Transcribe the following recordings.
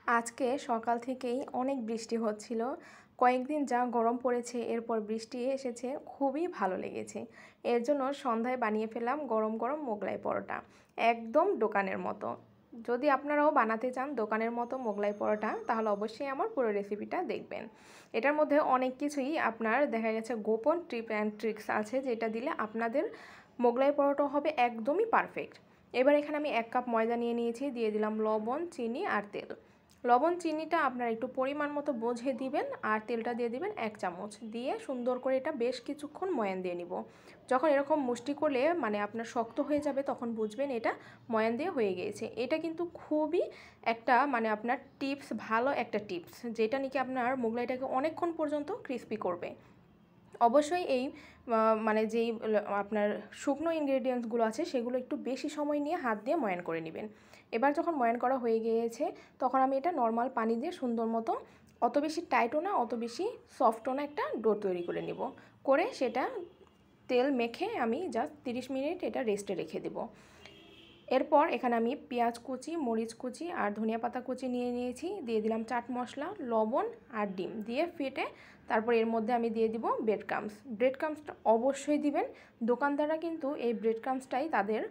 আজকে সকাল থেকেই অনেক বৃষ্টি হচ্ছিল। কয়েকদিন যা গরম পড়েছে এরপর বৃষ্টি এসেছে, খুবই ভালো লেগেছে। এর জন্য সন্ধ্যায় বানিয়ে ফেললাম গরম গরম মোগলাই পরোটা, একদম দোকানের মতো। যদি আপনারাও বানাতে চান দোকানের মতো মোগলাই পরোটা, তাহলে অবশ্যই আমার পুরো রেসিপিটা দেখবেন। এটার মধ্যে অনেক কিছুই আপনার দেখা গেছে গোপন টিপ অ্যান্ড ট্রিক্স আছে, যেটা দিলে আপনাদের মোগলাই পরোটা হবে একদমই পারফেক্ট। এবার এখানে আমি 1 কাপ ময়দা নিয়ে নিয়েছি, দিয়ে দিলাম লবণ, চিনি আর তেল। লবণ চিনিটা আপনারা একটু পরিমাণ মতো বুঝে দিবেন, আর তেলটা দিয়ে দিবেন 1 চামচ, দিয়ে সুন্দর করে এটা বেশ কিছুক্ষণ ময়ান দিয়ে নিব। যখন এরকম মুষ্টি করলে মানে আপনার শক্ত হয়ে যাবে, তখন বুঝবেন এটা ময়ান দিয়ে হয়ে গিয়েছে। এটা কিন্তু খুবই একটা মানে আপনার টিপস, ভালো একটা টিপস, যেটা নাকি আপনার মোগলাইটাকে অনেকক্ষণ পর্যন্ত ক্রিস্পি করবে। অবশ্যই এই মানে যেই আপনার শুকনো ইনগ্রেডিয়েন্টসগুলো আছে সেগুলো একটু বেশি সময় নিয়ে হাত দিয়ে ময়ান করে নেবেন। এবার যখন ময়ান করা হয়ে গিয়েছে, তখন আমি এটা নর্মাল পানি দিয়ে সুন্দর মতো, অত বেশি টাইটও না অত বেশি সফটও না, একটা ডো তৈরি করে নেব। করে সেটা তেল মেখে আমি জাস্ট 30 মিনিট এটা রেস্টে রেখে দেব। এরপর এখানে আমি পেঁয়াজ কুচি, মরিচ কুচি আর ধনিয়া পাতা কুচি নিয়ে নিয়েছি, দিয়ে দিলাম চাট মশলা, লবণ আর ডিম দিয়ে ফেটে তারপর এর মধ্যে আমি দিয়ে দিব ব্রেড ক্রাম্বস। ব্রেড ক্রাম্বসটা অবশ্যই দিবেন। দোকানদাররা কিন্তু এই ব্রেড ক্রাম্বসটাই তাদের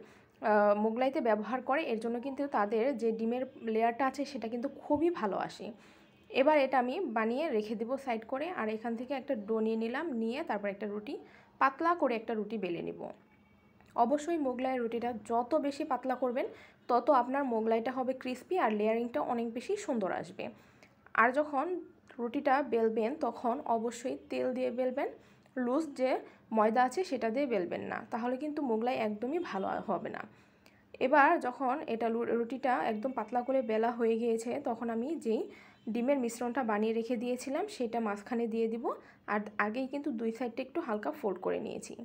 মোগলাইতে ব্যবহার করে, এর জন্য কিন্তু তাদের যে ডিমের লেয়ারটা আছে সেটা কিন্তু খুবই ভালো আসে। এবার এটা আমি বানিয়ে রেখে দেবো সাইড করে, আর এখান থেকে একটা ডো নিয়ে নিলাম, নিয়ে তারপর একটা রুটি, পাতলা করে একটা রুটি বেলে নেব। অবশ্যই মোগলাইয়ের রুটিটা যত বেশি পাতলা করবেন, তত আপনার মোগলাইটা হবে ক্রিস্পি আর লেয়ারিংটা অনেক বেশি সুন্দর আসবে। আর যখন রুটিটা বেলবেন তখন অবশ্যই তেল দিয়ে বেলবেন, লুজ যে ময়দা আছে সেটা দিয়ে বেলবেন না, তাহলে কিন্তু মোগলাই একদমই ভালো হবে না। এবার যখন এটা রুটিটা একদম পাতলা করে বেলা হয়ে গিয়েছে, তখন আমি যেই ডিমের মিশ্রণটা বানিয়ে রেখে দিয়েছিলাম সেটা মাঝখানে দিয়ে দিব। আর আগেই কিন্তু দুই সাইডটা একটু হালকা ফোল্ড করে নিয়েছি।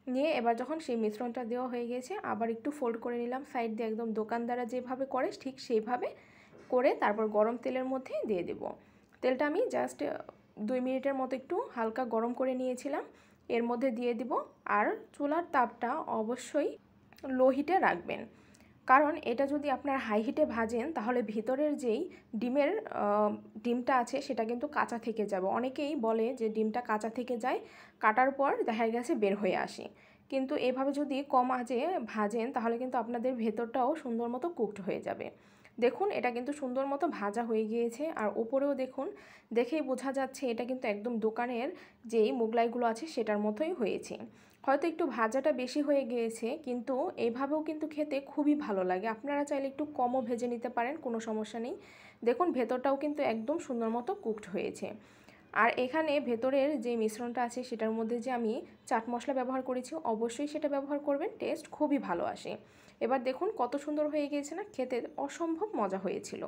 নিয়ে এবার যখন সেই মিশ্রণটা দেওয়া হয়ে গিয়েছে, আবার একটু ফোল্ড করে নিলাম সাইড দিয়ে, একদম দোকানদাররা যেভাবে করে ঠিক সেইভাবে করে তারপর গরম তেলের মধ্যে দিয়ে দেব। তেলটা আমি জাস্ট 2 মিনিটের মতো একটু হালকা গরম করে নিয়েছিলাম, এর মধ্যে দিয়ে দিব। আর চুলার তাপটা অবশ্যই লো হিটে রাখবেন, কারণ এটা যদি আপনার হাই হিটে ভাজেন তাহলে ভিতরের যেই ডিমটা আছে সেটা কিন্তু কাঁচা থেকে যাবে। অনেকেই বলে যে ডিমটা কাঁচা থেকে যায়, কাটার পর দেখা গেছে বের হয়ে আসে। কিন্তু এভাবে যদি কম আঁচে ভাজেন তাহলে কিন্তু আপনাদের ভেতরটাও সুন্দর মতো কুকড হয়ে যাবে। দেখুন এটা কিন্তু সুন্দর মতো ভাজা হয়ে গিয়েছে, আর ওপরেও দেখুন, দেখেই বোঝা যাচ্ছে এটা কিন্তু একদম দোকানের যেই মোগলাইগুলো আছে সেটার মতোই হয়েছে। হয়তো একটু ভাজাটা বেশি হয়ে গিয়েছে, কিন্তু এইভাবেও কিন্তু খেতে খুবই ভালো লাগে। আপনারা চাইলে একটু কমও ভেজে নিতে পারেন, কোনো সমস্যা নেই। দেখুন ভেতরটাও কিন্তু একদম সুন্দর মতো কুকড হয়েছে। আর এখানে ভেতরের যে মিশ্রণটা আছে সেটার মধ্যে যে আমি চাট মশলা ব্যবহার করেছি, অবশ্যই সেটা ব্যবহার করবেন, টেস্ট খুবই ভালো আসে। এবার দেখুন কত সুন্দর হয়ে গিয়েছে না, খেতে অসম্ভব মজা হয়েছিল।